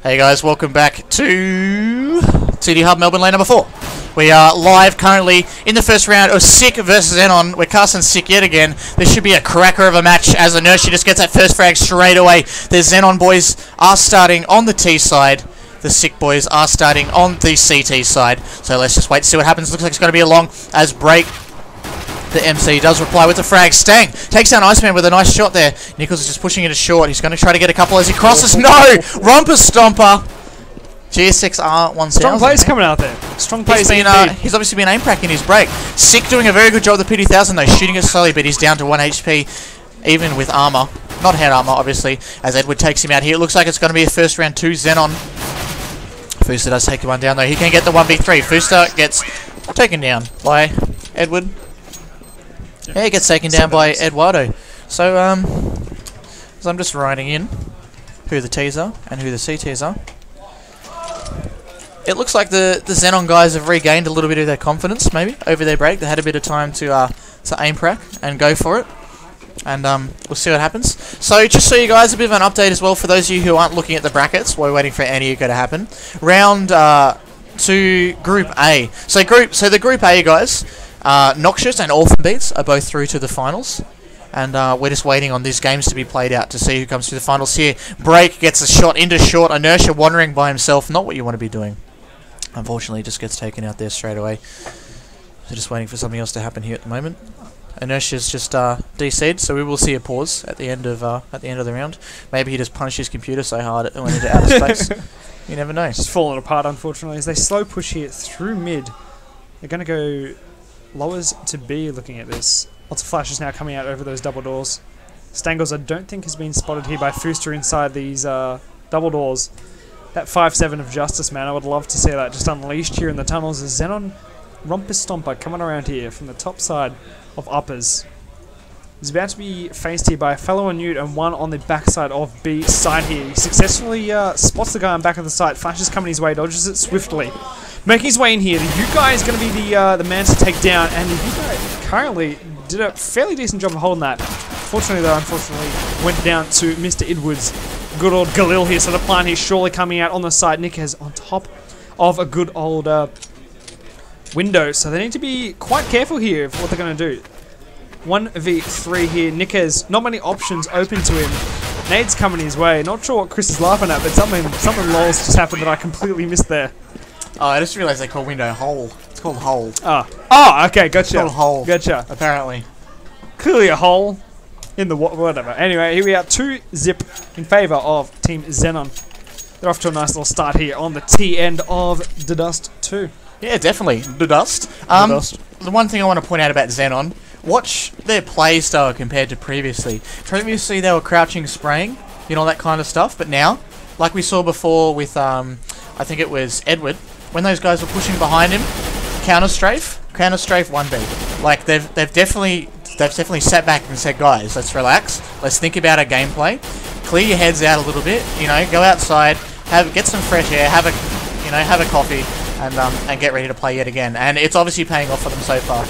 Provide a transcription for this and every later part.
Hey guys, welcome back to TTHUB Melbourne LAN number 4. We are live currently in the first round of SiK versus XENON. We're casting SiK yet again. This should be a cracker of a match as Inertia just gets that first frag straight away. The XENON boys are starting on the T side. The SiK boys are starting on the CT side. So let's just wait to see what happens. Looks like it's going to be a long as break. The MC does reply with the frag. Stang takes down Iceman with a nice shot there. Nichols is just pushing it short. He's going to try to get a couple as he crosses. No! Romper Stomper. GSX 1000. Strong plays coming out there. Strong plays. He's obviously been aim cracking his break. SiK doing a very good job with the TTHUB though, shooting it slowly, but he's down to 1 HP, even with armor. Not head armor, obviously, as Edward takes him out here. It looks like it's going to be a first round 2 XENON. Fuster does take one down though. He can get the 1v3. Fuster gets taken down by Edward. Yeah, he gets taken down by Eduardo. So, I'm just writing in who the T's are and who the CTs are. It looks like the XENON guys have regained a little bit of their confidence, maybe, over their break. They had a bit of time to aim crack and go for it. And we'll see what happens. So, just so you guys, a bit of an update as well for those of you who aren't looking at the brackets. We're waiting for any eco to happen. Round 2, Group A. So the Group A guys, Noxious and Orphan Beats are both through to the finals. And we're just waiting on these games to be played out to see who comes to the finals here. Break gets a shot into short. Inertia wandering by himself. Not what you want to be doing. Unfortunately, just gets taken out there straight away. So just waiting for something else to happen here at the moment. Inertia's just DC'd, so we will see a pause at the end of the round. Maybe he just punched his computer so hard it went into outer space. You never know. It's falling apart, unfortunately, as they slow push here through mid. They're going to go lowers to B looking at this. Lots of flashes now coming out over those double doors. Stangles, I don't think, has been spotted here by Fuster inside these double doors. That 5-7 of Justice, man, I would love to see that just unleashed here in the tunnels. As XENON Romper Stomper coming around here from the top side of uppers. He's about to be faced here by a fellow on Newt and one on the backside of B side here. He successfully spots the guy on back of the site, flashes coming his way, dodges it swiftly. Making his way in here, the U-Guy is going to be the man to take down, and the U-Guy currently did a fairly decent job of holding that. Fortunately though, went down to Mr. Edwards. Good old Galil here, so the plan here surely coming out on the side. Nick is on top of a good old window, so they need to be quite careful here of what they're going to do. 1v3 here. Nick has not many options open to him. Nade's coming his way. Not sure what Chris is laughing at, but something lols just happened that I completely missed there. Oh, I just realised they call window hole. It's called hole. Oh, okay, gotcha. It's called hole. Gotcha. Apparently. Clearly a hole in the whatever. Anyway, here we are, 2-0 in favour of Team XENON. They're off to a nice little start here on the T end of the Dust 2. Yeah, definitely. The Dust. The one thing I want to point out about XENON, watch their play style compared to previously. Previously they were crouching, spraying, you know, that kind of stuff, but now, like we saw before with, I think it was Edward, when those guys were pushing behind him, counter strafe 1B. Like they've definitely sat back and said, guys, let's relax, let's think about our gameplay, clear your heads out a little bit, you know, go outside, get some fresh air, have a coffee, and get ready to play yet again. And it's obviously paying off for them so far.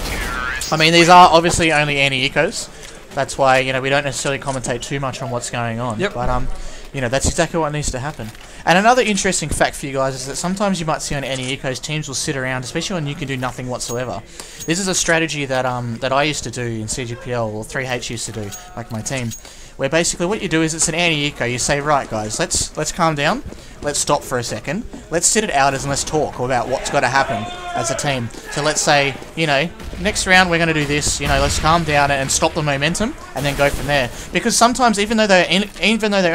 I mean, these are obviously only anti-ecos. That's why, you know, we don't necessarily commentate too much on what's going on. Yep. But you know, that's exactly what needs to happen. And another interesting fact for you guys is that sometimes you might see on anti-ecos, teams will sit around, especially when you can do nothing whatsoever. This is a strategy that that I used to do in CGPL, or 3H used to do, like my team, where basically what you do is it's an anti-eco. You say, right guys, let's calm down, let's stop for a second, let's sit it out and let's talk about what's got to happen as a team. So let's say, you know, next round we're going to do this, you know, let's calm down and stop the momentum and then go from there. Because sometimes even though they're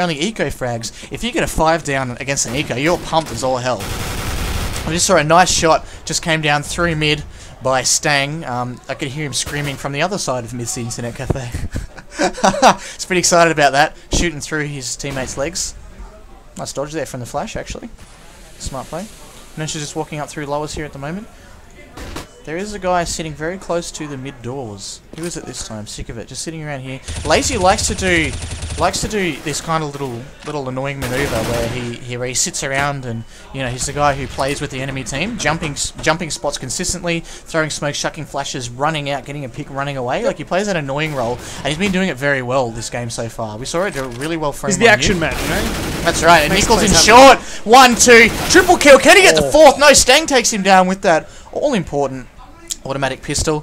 only eco frags, if you get a 5 down against an eco, you're pumped as all hell. I just saw a nice shot, just came down through mid by Stang. I could hear him screaming from the other side of Mid's Internet Cafe. He's pretty excited about that, shooting through his teammates' legs. Nice dodge there from the flash, actually. Smart play. Inertia's just walking up through lowers here at the moment. There is a guy sitting very close to the mid doors. Who is it this time? Sick of it. Just sitting around here. Lazy likes to do likes to do this kind of little annoying maneuver where he sits around and, you know, he's the guy who plays with the enemy team, jumping spots consistently, throwing smoke, shucking flashes, running out, getting a pick, running away. Like, he plays that annoying role, and he's been doing it very well this game so far. We saw it do it really well for him. He's the action man, you know? That's right, and Nichols in short. 1, 2, triple kill. Can he get the fourth? No, Stang takes him down with that all-important automatic pistol.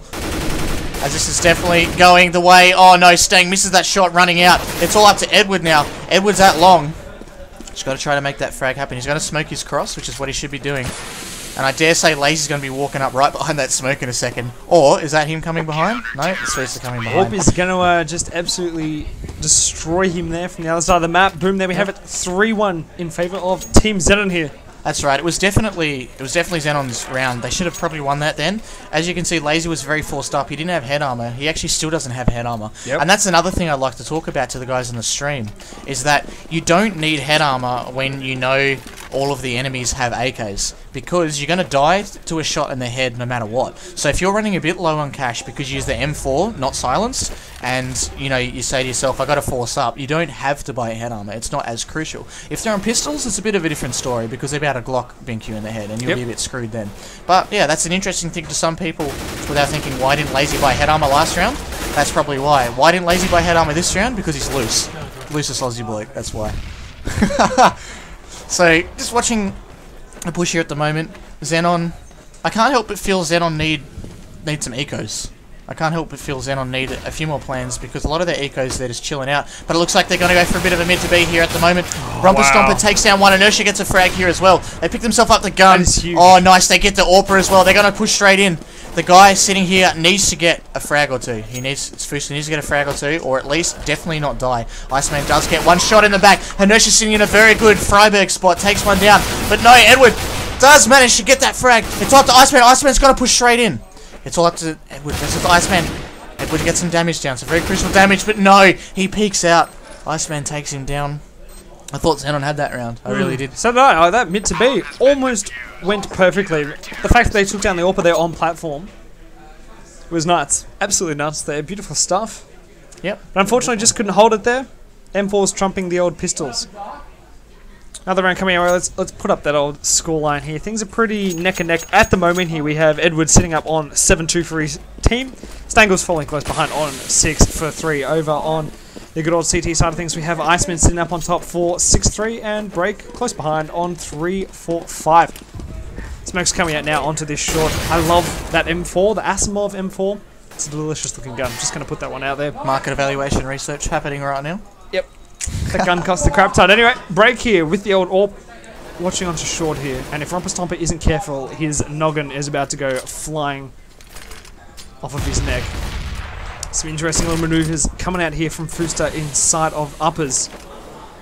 As this is definitely going the way. Oh no, Stang misses that shot running out. It's all up to Edward now. Edward's that long. Just got to try to make that frag happen. He's going to smoke his cross, which is what he should be doing. And I dare say Lazy's going to be walking up right behind that smoke in a second. Or, is that him coming behind? No, it's Swisa coming behind. Orb is going to just absolutely destroy him there from the other side of the map. Boom, there we have it. 3-1 in favour of Team Xenon here. That's right. It was definitely Xenon's round. They should have probably won that then. As you can see, Lazy was very forced up. He didn't have head armor. He actually still doesn't have head armor. Yep. And that's another thing I'd like to talk about to the guys on the stream, is that you don't need head armor when you know all of the enemies have AKs, because you're going to die to a shot in the head no matter what. So if you're running a bit low on cash because you use the M4, not silenced, and you know, you say to yourself, I got to force up, you don't have to buy head armor. It's not as crucial. If they're on pistols, it's a bit of a different story, because they're about to Glock bink you in the head and you'll be a bit screwed then. But yeah, that's an interesting thing to some people, without thinking, why didn't Lazy buy head armor last round? That's probably why. Why didn't Lazy buy head armor this round? Because he's loose. Loosest Aussie bloke, that's why. So, just watching the push here at the moment, Xenon, I can't help but feel Xenon need some ecos. I can't help but feel Xenon need a few more plans, because a lot of their ecos, they're just chilling out. But it looks like they're going to go for a bit of a mid to B here at the moment. Romper Stomper takes down one. Inertia gets a frag here as well. They pick themselves up the gun. Oh, nice. They get the AWPer as well. They're going to push straight in. The guy sitting here needs to get a frag or two. Fusa needs to get a frag or two, or at least definitely not die. Iceman does get one shot in the back. Inertia sitting in a very good Freiburg spot. Takes one down. But no, Edward does manage to get that frag. It's all up to Iceman. Iceman's got to push straight in. It's all up to Edward. That's up to Iceman. Edward gets some damage down. Some very crucial damage, but no, he peeks out. Iceman takes him down. I thought Xenon had that round. I really did. So no, that mid to B almost went perfectly. The fact that they took down the AWPer there on platform was nuts. Absolutely nuts there. Beautiful stuff. Yep. But unfortunately, just couldn't hold it there. M4's trumping the old pistols. Another round coming our way. Let's put up that old scoreline here. Things are pretty neck and neck at the moment here. We have Edward sitting up on 7-2 for his team. Stangle's falling close behind on 6-3 over on the good old CT side of things. We have Iceman sitting up on top for 6-3 and Break close behind on 3-4-5. Smoke's coming out now onto this short. I love that M4, the Asimov M4. It's a delicious looking gun. Just going to put that one out there. Market evaluation research happening right now. Yep. That gun costs the crap ton. Anyway, Break here with the old AWP. Watching onto short here. And if Romper Stomper isn't careful, his noggin is about to go flying off of his neck. Some interesting little maneuvers coming out here from Fusta inside of uppers.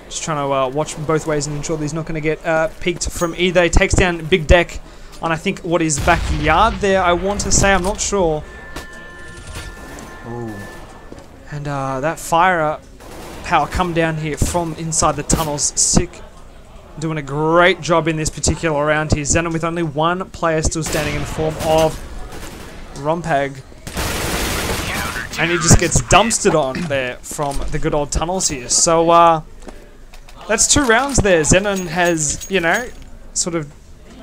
Just trying to watch both ways and ensure that he's not going to get peeked from either. He takes down Big Deck on, I think, what is backyard there, I want to say. I'm not sure. Ooh. And that fire power come down here from inside the tunnels. SiK doing a great job in this particular round here. Xenon with only one player still standing in the form of Rompag. And he just gets dumpstered on there from the good old tunnels here. So, that's 2 rounds there. Xenon has, you know, sort of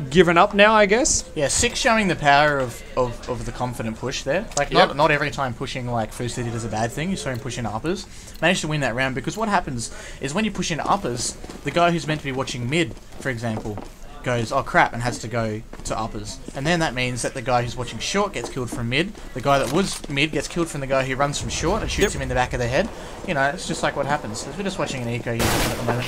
given up now, I guess. Yeah, SiK showing the power of the confident push there. Like, not every time pushing like Fusa did is a bad thing. You saw him push into uppers. Managed to win that round, because what happens is when you push into uppers, the guy who's meant to be watching mid, for example, goes, oh crap, and has to go to uppers. And then that means that the guy who's watching short gets killed from mid. The guy that was mid gets killed from the guy who runs from short and shoots him in the back of the head. You know, it's just like what happens. We're just watching an eco here at the moment.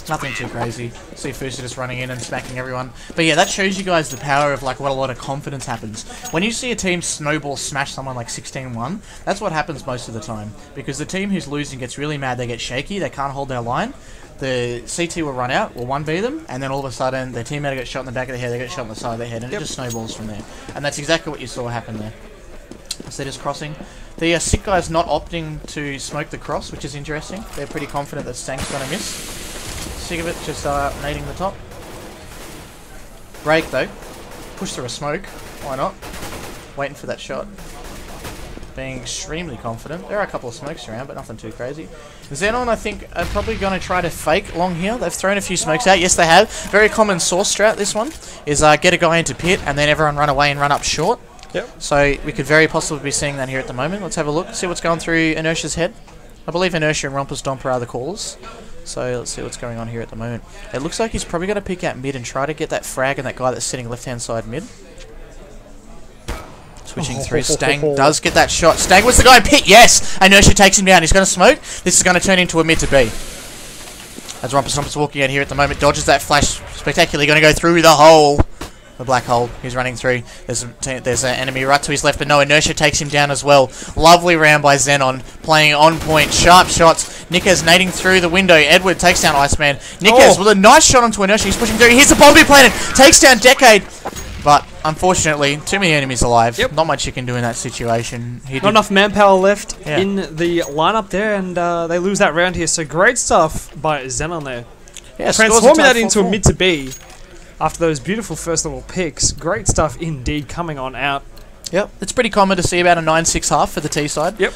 Nothing too crazy. See Fusa just running in and smacking everyone. But yeah, that shows you guys the power of like what a lot of confidence happens. When you see a team snowball smash someone like 16-1, that's what happens most of the time. Because the team who's losing gets really mad, they get shaky, they can't hold their line. The CT will run out, will 1v them, and then all of a sudden their teammate will get shot in the back of the head, they get shot in the side of the head, and it just snowballs from there. And that's exactly what you saw happen there. So they're just crossing. The SiK guy's not opting to smoke the cross, which is interesting. They're pretty confident that Stank's going to miss. SiK of it just nading the top. Break though. Push through a smoke. Why not? Waiting for that shot. being extremely confident. There are a couple of smokes around, but nothing too crazy. XENON, I think, are probably going to try to fake long here. They've thrown a few smokes out. Yes, they have. Very common source strat, this one, is get a guy into pit and then everyone run away and run up short. Yep. So we could very possibly be seeing that here at the moment. Let's have a look, see what's going through Inertia's head. I believe Inertia and Romperstomper are the callers. So let's see what's going on here at the moment. It looks like he's probably going to pick out mid and try to get that frag and that guy that's sitting left-hand side mid. Switching through, Stang does get that shot. Stang was the guy in pit, yes! Inertia takes him down, he's going to smoke. This is going to turn into a mid to B. As Romperstomper's walking out here at the moment, dodges that flash spectacularly, going to go through the hole. The black hole he's running through. There's an enemy right to his left, but no, Inertia takes him down as well. Lovely round by XENON, playing on point, sharp shots. Nikez nading through the window. Edward takes down Iceman. Nikez with a nice shot onto Inertia. He's pushing through. Here's the bomb planted. Takes down Decade. But unfortunately, too many enemies alive. Yep. Not much you can do in that situation. Not enough manpower left in the lineup there, and they lose that round here. So great stuff by XENON there. Yeah, transforming that into a mid to B. After those beautiful first level picks, great stuff indeed coming on out. Yep, it's pretty common to see about a 9-6 half for the T side. Yep.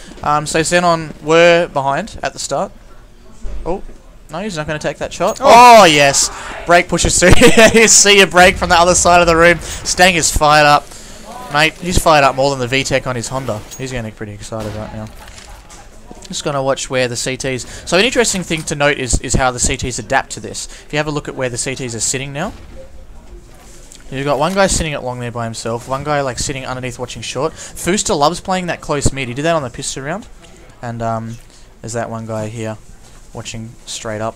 So XENON were behind at the start. Oh, no, he's not going to take that shot. Oh, yes. Break pushes through. You see a break from the other side of the room. Stang is fired up. Mate, he's fired up more than the VTEC on his Honda. He's getting pretty excited right now. Just going to watch where the CTs... So an interesting thing to note is how the CTs adapt to this. If you have a look at where the CTs are sitting now, you've got one guy sitting at long there by himself, one guy like sitting underneath watching short. Fooster loves playing that close mid. He did that on the pistol round. And there's that one guy here watching straight up.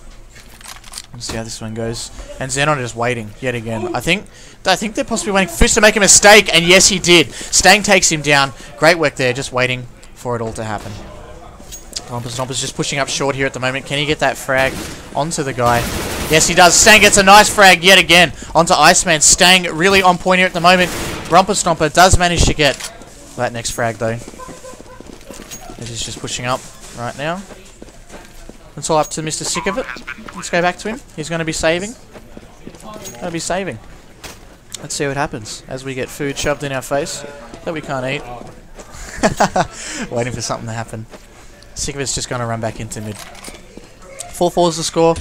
Let's see how this one goes. And XENON just waiting yet again. I think they're possibly waiting for Fooster to make a mistake, and yes he did. Stang takes him down. Great work there, just waiting for it all to happen. Romperstomper's just pushing up short here at the moment. Can he get that frag onto the guy? Yes, he does. Stang gets a nice frag yet again onto Iceman. Stang really on point here at the moment. Romperstomper does manage to get that next frag, though. As he's just pushing up right now. It's all up to Mr. SiK of it. Let's go back to him. He's going to be saving. Let's see what happens as we get food shoved in our face that we can't eat. Waiting for something to happen. SiK of it's just going to run back into mid. 4-4 is the score.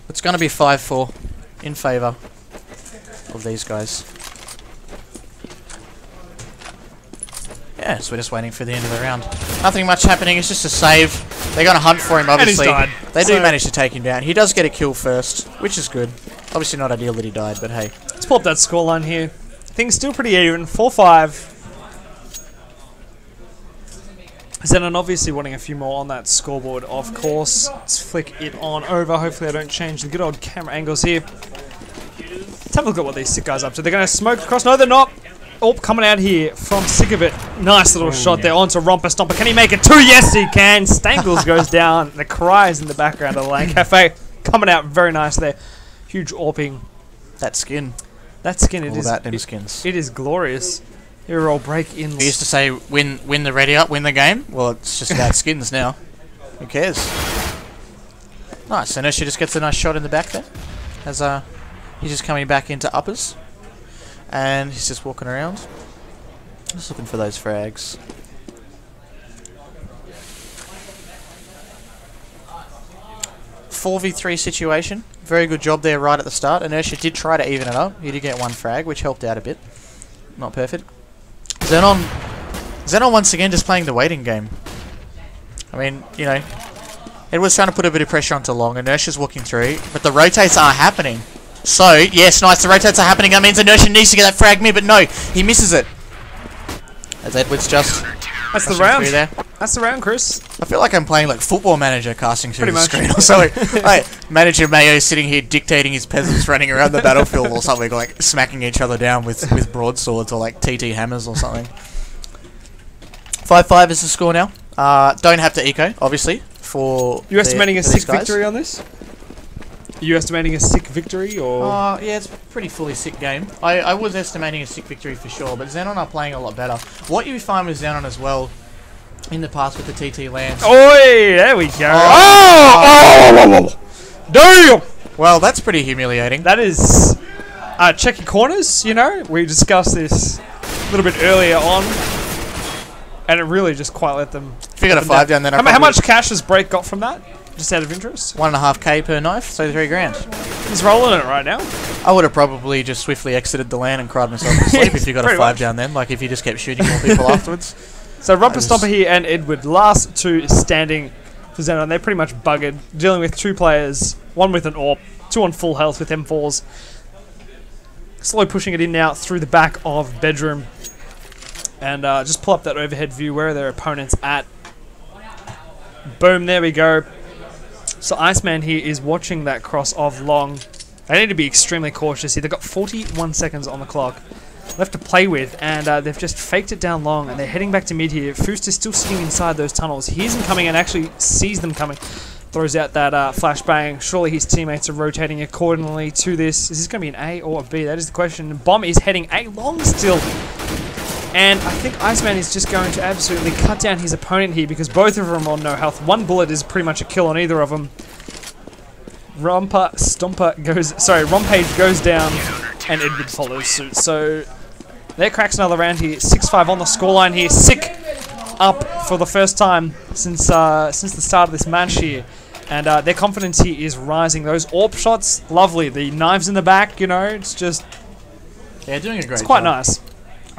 It's going to be 5-4 in favour of these guys. Yeah, so we're just waiting for the end of the round. Nothing much happening, it's just a save. They're going to hunt for him, obviously. And he's died. They do manage to take him down. He does get a kill first, which is good. Obviously not ideal that he died, but hey. Let's pull up that scoreline here. Things still pretty even, 4-5. XENON obviously wanting a few more on that scoreboard, of course. Let's flick it on over. Hopefully I don't change the good old camera angles here. Let's have a look at what these SiK guys are up to. They're going to smoke across. No, they're not. Oh, coming out here from SiK of it. Nice little shot there onto Romperstomper. Can he make it 2? Yes, he can. Stangles goes down. The cries in the background of the LAN Cafe. Coming out very nice there. Huge AWPing. That skin. That skin, it all is. That them skins. It is glorious. Here all break in. We used to say, win the ready up, win the game. Well, it's just about skins now. Who cares? Nice. Inertia just gets a nice shot in the back there. As he's just coming back into uppers. And he's just walking around. Just looking for those frags. .4v3 situation. Very good job there right at the start. Inertia did try to even it up. He did get one frag, which helped out a bit. Not perfect. XENON once again just playing the waiting game. I mean, you know, Edward's trying to put a bit of pressure onto long. Inertia's walking through, but the rotates are happening. So, yes, nice, the rotates are happening. That means Inertia needs to get that frag mid, but no, he misses it. As Edward's just... That's the round. There. That's the round, Chris. I feel like I'm playing like Football Manager casting through the screen or something. Like, Manager Mayo sitting here dictating his peasants running around the battlefield or something, like smacking each other down with broadswords or like TT hammers or something. 5-5 is the score now. Don't have to eco, obviously, for you estimating a SiK victory on this? Are you estimating a SiK victory, or...? Yeah, it's a pretty fully SiK game. I was estimating a SiK victory for sure, but XENON are playing a lot better. What you find with XENON as well, in the past with the TT LANs... Oi! There we go! Oh! Damn! Well, that's pretty humiliating. That is... check your corners, you know? We discussed this a little bit earlier on. And it really just quite let them... If you got a 5 down, then how much cash has Break got from that? Just out of interest? 1.5k per knife, so 3 grand. He's rolling it right now. I would have probably just swiftly exited the LAN and cried myself to sleep if you got a 5 down then, like if you just kept shooting more people afterwards. So Rumper Stomper here and Edward, last 2 standing for XENON. They're pretty much buggered, dealing with 2 players, 1 with an AWP, 2 on full health with M4s. Slow pushing it in now through the back of bedroom. And just pull up that overhead view. Where are their opponents at? Boom, there we go. So Iceman here is watching that cross of long. They need to be extremely cautious here. They've got 41 seconds on the clock left to play with, and they've just faked it down long, and they're heading back to mid here. Foost is still sitting inside those tunnels. He hears them coming and actually sees them coming. Throws out that flashbang. Surely his teammates are rotating accordingly to this. Is this going to be an A or a B? That is the question. Bomb is heading A long still. And I think Iceman is just going to absolutely cut down his opponent here because both of them are on no health. 1 bullet is pretty much a kill on either of them. Rampage goes down and Edward follows suit. So there cracks another round here. 6-5 on the scoreline here. SiK up for the first time since the start of this match here. And their confidence here is rising. Those AWP shots, lovely. The knives in the back, you know, it's just... Yeah, doing a great job. It's quite nice.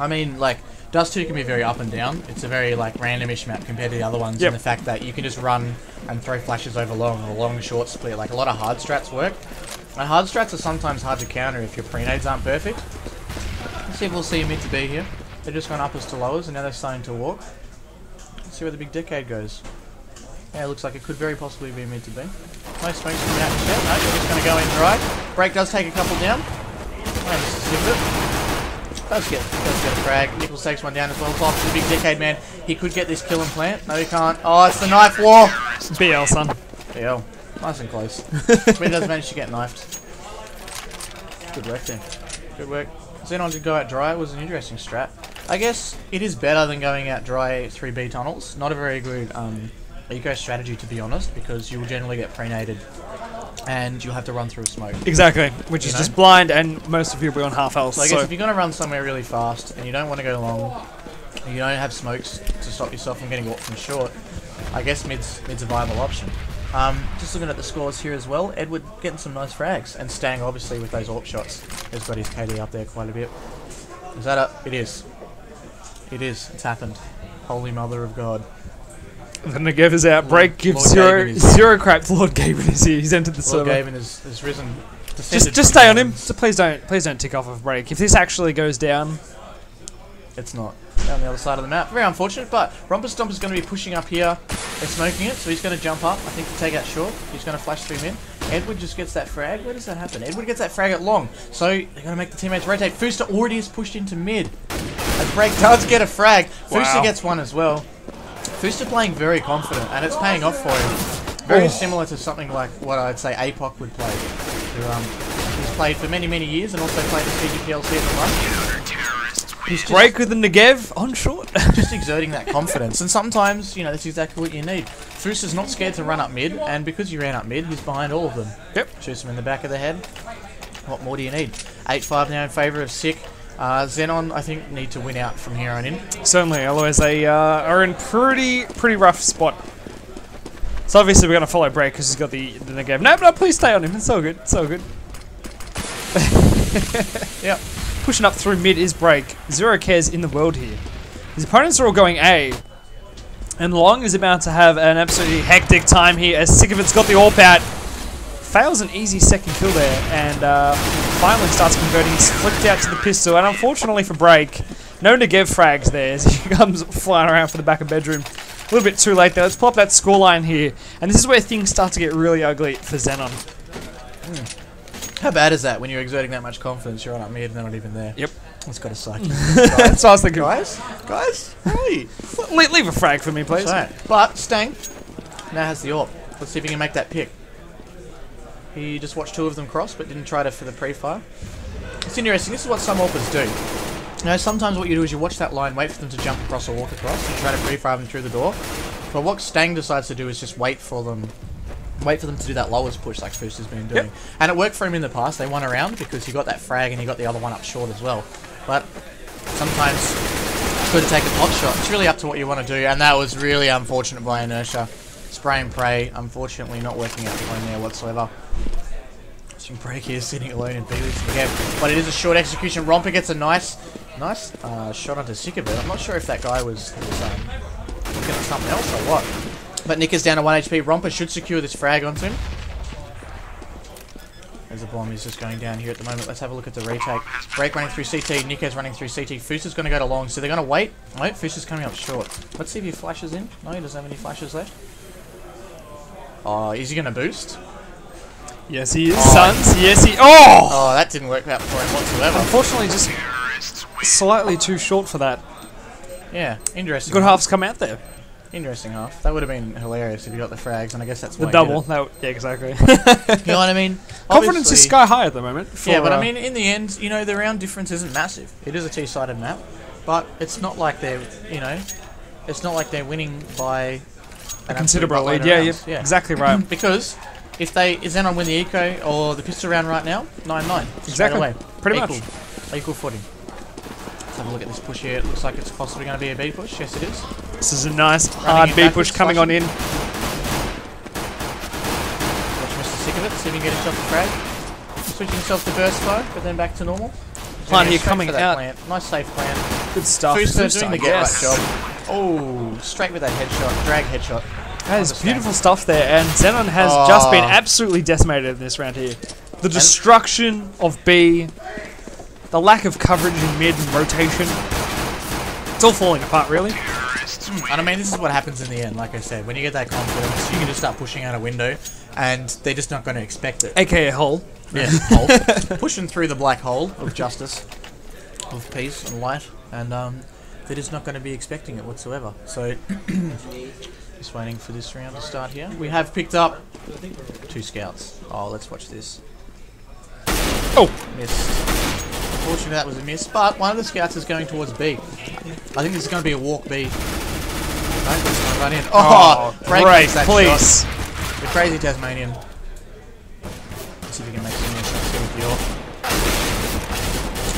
I mean, like, Dust 2 can be very up and down. It's a very, like, randomish map compared to the other ones. And the fact that you can just run and throw flashes over long or long short split. Like, a lot of hard strats work. And hard strats are sometimes hard to counter if your pre-nades aren't perfect. Let's see if we'll see mid to B here. They've just gone uppers to lowers and now they're starting to walk. Let's see where the big decade goes. Yeah, it looks like it could very possibly be mid to B. No smokes coming out just yet. No, they're just going to go in dry. Break does take a couple down. Oh, this is Does get a frag. Nichols takes one down as well. Off to the big decade man. He could get this kill and plant. No, he can't. Oh, it's the knife war. BL, son. BL. Nice and close. Mid does manage to get knifed. Good work there. Good work. XENON did go out dry. It was an interesting strat. I guess it is better than going out dry 3B tunnels. Not a very good eco strategy, to be honest, because you will generally get pre-nated and you'll have to run through smoke. Exactly, which is just blind, and most of you will be on half health. So I guess if you're going to run somewhere really fast and you don't want to go long, and you don't have smokes to stop yourself from getting walked from short, I guess mid's a viable option. Just looking at the scores here as well, Edward getting some nice frags, and Stang obviously with those AWP shots has got his KD up there quite a bit. Is that up? It is. It is. It's happened. Holy Mother of God. The Negev is out. Break gives zero crap. Lord Gaben is here. He's entered the server. Lord Gaben has risen. Just stay on him. So please don't tick off of Break. If this actually goes down, it's not. Down the other side of the map. Very unfortunate, but Romper Stomper's going to be pushing up here. They're smoking it, so he's going to jump up, I think, to take out short. He's going to flash through mid. Edward just gets that frag. Where does that happen? Edward gets that frag at long. So they're going to make the teammates rotate. Fooster already is pushed into mid. As Break does get a frag. Wow. Fooster gets one as well. Fooster playing very confident, and it's paying off for him. Very similar to something like what I'd say APOC would play. He's played for many, many years and also played the CGPL Season 1. He's Break with the Negev on short. Just exerting that confidence, and sometimes, you know, that's exactly what you need. Fooster's not scared to run up mid, and because he ran up mid, he's behind all of them. Yep. Shoots him in the back of the head. What more do you need? 8-5 now in favour of SiK. XENON, I think, need to win out from here on in. Certainly, otherwise they are in pretty rough spot. So obviously we're going to follow Break because he's got the Negev. No, please stay on him. It's so good. It's so good. Yep. Pushing up through mid is Break. Zero cares in the world here. His opponents are all going A. And Long is about to have an absolutely hectic time here as SiK got the AWP out. Fails an easy second kill there, and finally starts converting. He's flicked out to the pistol, and unfortunately for Break, no Negev frags there as he comes flying around for the back of bedroom. A little bit too late there. Let's pull up that scoreline here, and this is where things start to get really ugly for XENON. How bad is that when you're exerting that much confidence, you're on up mid and they're not even there? Yep. That's got to suck. That's what I was thinking. Guys, hey. Leave a frag for me, please. Right. But Stang now has the AWP. Let's see if he can make that pick. He just watched 2 of them cross, but didn't try to for the pre-fire. It's interesting. This is what some AWPers do. You know, sometimes what you do is you watch that line, wait for them to jump across or walk across, and try to pre-fire them through the door. But what Stang decides to do is just wait for them to do that lowest push like Fooster's been doing. Yep. And it worked for him in the past. They won a round because he got that frag and he got the other one up short as well. But sometimes Could have taken a pot shot. It's really up to what you want to do, and that was really unfortunate by inertia. Spray and pray, unfortunately not working out the phone there whatsoever. Watching Break here sitting alone in B-League again, but it is a short execution. Romper gets a nice shot onto SiK AM. I'm not sure if that guy was looking at something else or what. But Nick is down to 1 HP. Romper should secure this frag onto him. There's a bomb. He's just going down here at the moment. Let's have a look at the retake. Break running through CT. Nico's running through CT. Foos is going to go to long, so they're going to wait. Wait, Foos is coming up short. Let's see if he flashes in. No, he doesn't have any flashes left. Oh, is he going to boost? Yes, he is, sons. Yes, he... Oh! Oh, that didn't work out for him whatsoever. Unfortunately, just slightly too short for that. Yeah, interesting. Good halves come out there. Interesting half. That would have been hilarious if you got the frags, and I guess that's why the double. Yeah, exactly. You know what I mean? Confidence is sky high at the moment. Yeah, but I mean, in the end, you know, the round difference isn't massive. It is a T-sided map, but it's not like they're, you know, it's not like they're winning by a considerable lead. Yeah, exactly right. Because if they XENON win the eco or the pistol round right now, 9-9. Exactly. Away. Pretty much. Equal footing. Let's have a look at this push here. It looks like it's possibly going to be a B push. Yes, it is. This is a nice hard B push coming on in. Watch Mr. SiK AM, see if he can get himself a frag. Switching himself to burst mode, but then back to normal. Plan here coming out. Plant. Nice safe plan. Good stuff. Foos doing the get right job. Oh, straight with that headshot. Drag headshot. That is beautiful stuff there, and XENON has just been absolutely decimated in this round here. The destruction of B, the lack of coverage in mid and rotation, it's all falling apart, really. And I mean, this is what happens in the end, like I said. When you get that confidence, you can just start pushing out a window, and they're just not going to expect it. AKA hole. Yeah, hole. Pushing through the black hole of justice, of peace and light, and they're just not going to be expecting it whatsoever. So, just waiting for this round to start here. We have picked up 2 scouts. Oh, let's watch this. Oh! Missed. Unfortunately, that was a miss, but one of the scouts is going towards B. I think this is going to be a walk B. No, it's going to run in. Oh, great, please. Shot. The crazy Tasmanian. Let's see if we can make some more shots here with York.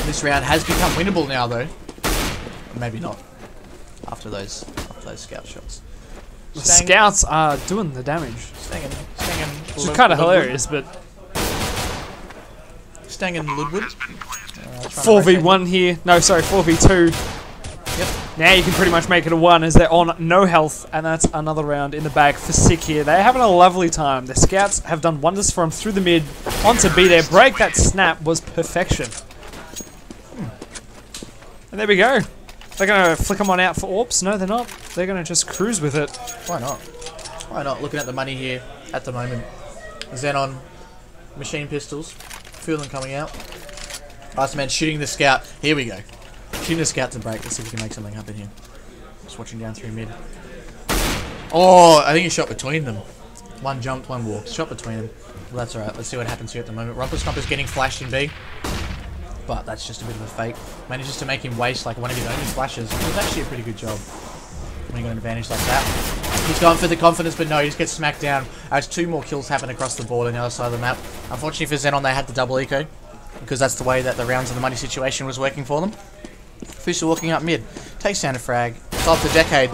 This round has become winnable now, though. Maybe not. After those scout shots. The scouts are doing the damage. Which is kind of hilarious, but... Stang and Ludwood. 4v1 here. No, sorry, 4v2. Yep. Now you can pretty much make it a 1 as they're on no health, and that's another round in the bag for SiK here. They're having a lovely time. The scouts have done wonders for them through the mid. Onto B there. Break that snap was perfection. And there we go. They're going to flick them on out for AWPs? No, they're not. They're going to just cruise with it. Why not? Why not? Looking at the money here at the moment. XENON, machine pistols, few of them coming out. Last man shooting the scout. Here we go. Shooting the scout to break. Let's see if we can make something happen here. Just watching down through mid. Oh, I think he shot between them. One jumped, one walked. Shot between them. Well, that's alright. Let's see what happens here at the moment. Rumpus getting flashed in B. But that's just a bit of a fake. Manages to make him waste like one of his only flashes. It was actually a pretty good job when he got an advantage like that. He's gone for the confidence, but no, he just gets smacked down. As 2 more kills happen across the board on the other side of the map. Unfortunately for XENON, they had the double eco, because that's the way that the rounds of the money situation was working for them. Fusa walking up mid, takes down a frag. Of the decade,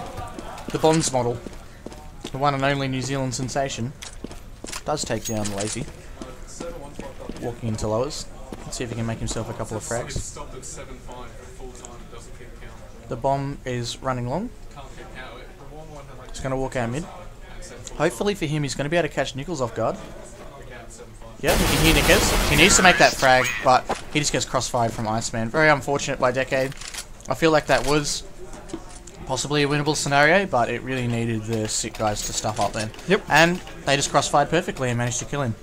the Bonds model, the one and only New Zealand sensation, does take down Lazy. Walking into lowers. Let's see if he can make himself a couple of frags. The bomb is running long. He's going to walk out mid. Hopefully for him, he's going to be able to catch Nichols off guard. Yeah, you can hear Nickers. He needs to make that frag, but he just gets crossfired from Iceman. Very unfortunate by Decade. I feel like that was possibly a winnable scenario, but it really needed the SiK guys to stuff up then. Yep. And they just crossfired perfectly and managed to kill him.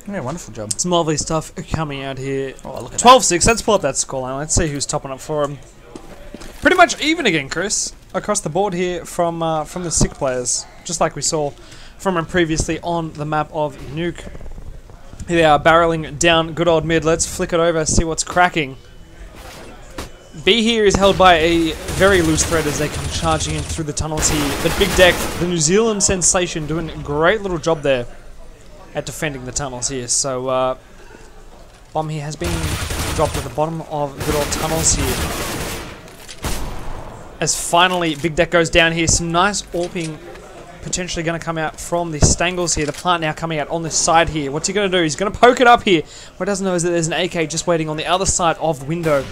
Yeah, wonderful job. Some lovely stuff coming out here. Oh, look at 12-6. Let's pull up that scoreline. Let's see who's topping up for him. Pretty much even again, Chris. Across the board here from the SiK players, just like we saw from him previously on the map of Nuke. Here they are barreling down good old mid. Let's flick it over, see what's cracking. B here is held by a very loose thread as they come charging in through the tunnels here. But Big Deck, the New Zealand sensation, doing a great little job there at defending the tunnels here. So bomb here has been dropped at the bottom of good old tunnels here. As finally Big Deck goes down here. Some nice AWPing potentially going to come out from the Stangles here. The plant now coming out on this side here. What's he going to do? He's going to poke it up here. What he doesn't know is that there's an AK just waiting on the other side of the window.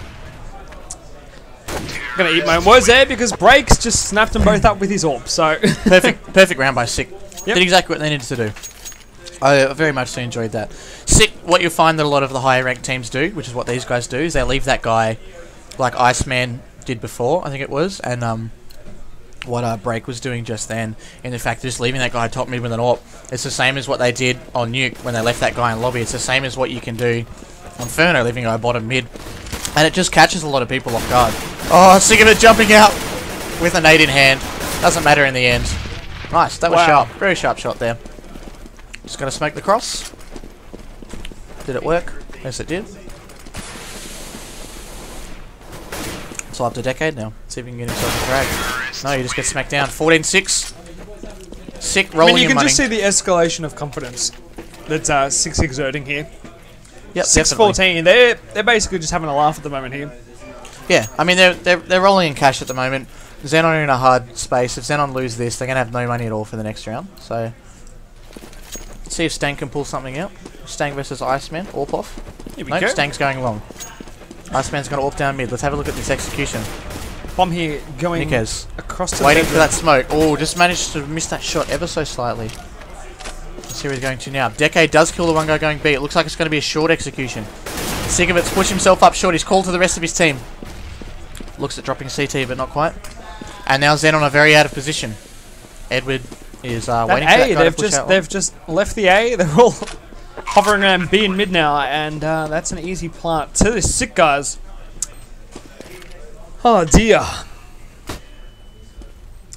Going to eat my own words there because Breaks just snapped them both up with his AWP. So perfect round by SiK. Yep. Did exactly what they needed to do. I very much so enjoyed that. SiK, what you'll find that a lot of the higher ranked teams do, which is what these guys do, is they leave that guy like Iceman did before, I think it was, and what Break was doing just then, in the fact just leaving that guy top mid with an AWP. It's the same as what they did on Nuke when they left that guy in lobby. It's the same as what you can do on Inferno, leaving a guy bottom mid. And it just catches a lot of people off guard. Oh, sick of it jumping out with a nade in hand. Doesn't matter in the end. Nice, that was sharp. Very sharp shot there. Just going to smoke the cross. Did it work? Yes, it did. It's all up to Decade now. See if he can get himself a frag. No, you just get smacked down. 14-6. SiK rolling in money. I mean, you can just see the escalation of confidence that SiK's exerting here. Yep, 6-14. They're basically just having a laugh at the moment here. Yeah, I mean they're rolling in cash at the moment. Xenon are in a hard space. If Xenon lose this, they're gonna have no money at all for the next round. So let's see if Stang can pull something out. Stang versus Iceman. AWP off. Here we go. Stang's going long. Iceman's gonna AWP down mid. Let's have a look at this execution. Bomb here going Nikes across to waiting for that smoke. Oh, just managed to miss that shot ever so slightly. Let's see where he's going to now. Decade does kill the one guy going B. It looks like it's going to be a short execution. SiK AM's pushed himself up short. He's called to the rest of his team. Looks at dropping CT, but not quite. And now Xenon are very out of position. Edward is waiting for that guy to push out. They've just left the A. They're all hovering around B and mid now, and that's an easy plant to the SiK guys. Oh dear.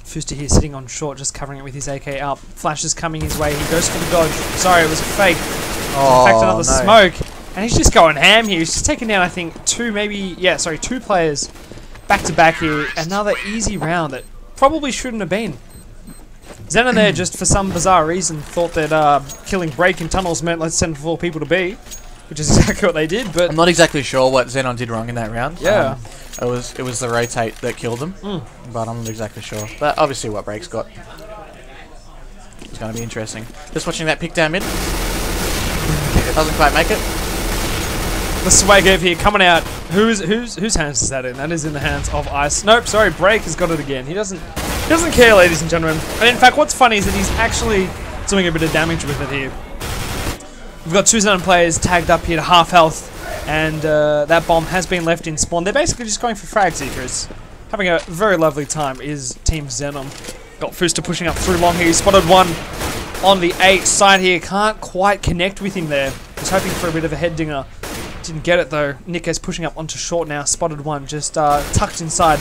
Fuster here sitting on short, just covering it with his AK up. Flash is coming his way. He goes for the dodge. Sorry, it was a fake. Oh, in fact, another smoke. And he's just going ham here. He's just taking down, I think, two players back to back here. Another easy round that probably shouldn't have been. Xenon there, just for some bizarre reason, thought that killing Break in tunnels meant let's send 4 people to B, which is exactly what they did. But I'm not exactly sure what Xenon did wrong in that round. Yeah. It was the rotate that killed them, but I'm not exactly sure. But obviously what Break's got. It's going to be interesting. Just watching that pick down mid. Doesn't quite make it. The swag over here coming out. Whose hands is that in? That is in the hands of Ice. Nope, sorry, Break has got it again. He doesn't care, ladies and gentlemen. And in fact, what's funny is that he's actually doing a bit of damage with it here. We've got 2 Xenon players tagged up here to half health. And that bomb has been left in spawn. They're basically just going for frag seekers. Having a very lovely time is Team Xenon. Got Fuster pushing up through long here. He spotted one on the 8 side here. Can't quite connect with him there. Was hoping for a bit of a head dinger. Didn't get it though. Nikes pushing up onto short now. Spotted one just tucked inside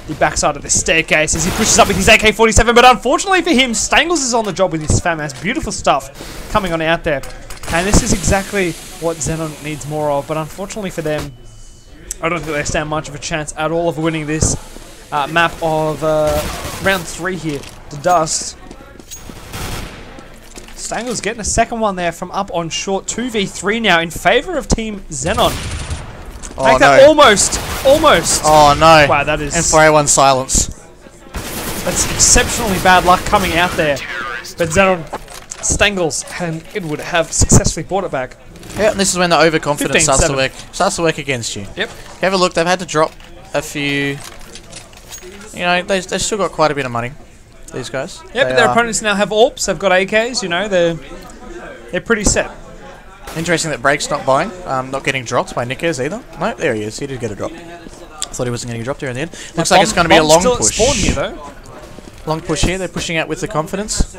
the backside of the staircase as he pushes up with his AK-47. But unfortunately for him, Stangles is on the job with his FAMAS. Beautiful stuff coming on out there. And this is exactly what Xenon needs more of, but unfortunately for them, I don't think they stand much of a chance at all of winning this map of round 3 here, to dust. Stangles getting a second one there from up on short, 2v3 now in favour of Team Xenon. Oh, Make that almost. Oh no. Wow, that is... And 4A1 silence. That's exceptionally bad luck coming out there, but Xenon... Stangles and Edward have successfully brought it back. Yeah, and this is when the overconfidence starts to work against you. Yep. Have a look. They've had to drop a few. You know, they've still got quite a bit of money. These guys. Yep, but their opponents now have AWPs. They've got AKs. You know, they're pretty set. Interesting that Break's not buying, not getting dropped by Nikes either. No, there he is. He did get a drop. Thought he wasn't going to get dropped there in the end. Looks like it's going to be a long push. Still at spawn here though. Long push here. They're pushing out with the confidence.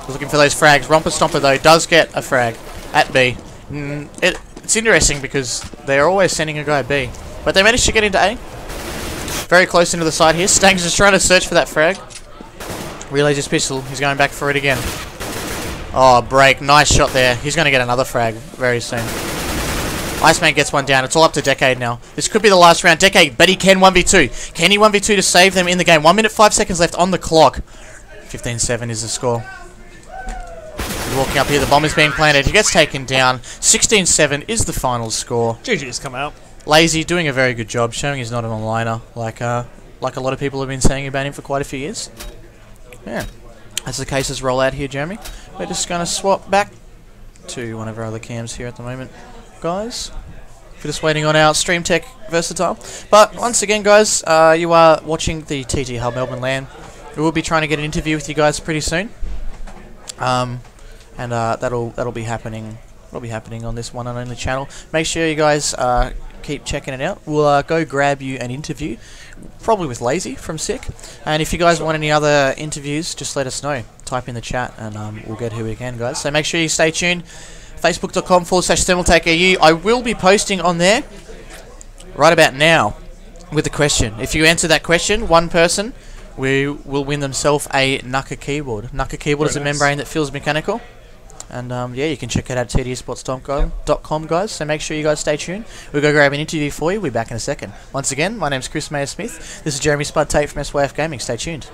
Looking for those frags. Romper Stomper, though, does get a frag at B. It's interesting because they're always sending a guy B. But they managed to get into A. Very close into the side here. Stang's just trying to search for that frag. Relays his pistol. He's going back for it again. Oh, Break. Nice shot there. He's going to get another frag very soon. Iceman gets one down. It's all up to Decade now. This could be the last round. Decade, but he can 1v2. Can he 1v2 to save them in the game? 1 minute, 5 seconds left on the clock. 15-7 is the score. Walking up here, the bomb is being planted. He gets taken down. 16-7 is the final score. GG's come out. Lazy doing a very good job, showing he's not an onliner. Like, like a lot of people have been saying about him for quite a few years. Yeah, as the cases roll out here, Jeremy, we're just going to swap back to one of our other cams here at the moment, guys. We're just waiting on our Stream Tech Versatile. But once again, guys, you are watching the TTHUB Melbourne LAN. We will be trying to get an interview with you guys pretty soon, and that'll be happening. Will be happening on this one and only channel. Make sure you guys keep checking it out. We'll go grab you an interview, probably with Lazy from SiK. And if you guys want any other interviews, just let us know. Type in the chat, and we'll get who we can, guys. So make sure you stay tuned. Facebook.com/ThermalTakeAU. I will be posting on there right about now with the question. If you answer that question, one person will win themselves a NUCA keyboard. NUCA keyboard is a membrane that feels mechanical. And yeah, you can check it out at TTHUBSports.com, guys. So make sure you guys stay tuned. We'll go grab an interview for you. We'll be back in a second. Once again, my name's Chris Mayer Smith. This is Jeremy Spud Tate from SYF Gaming. Stay tuned.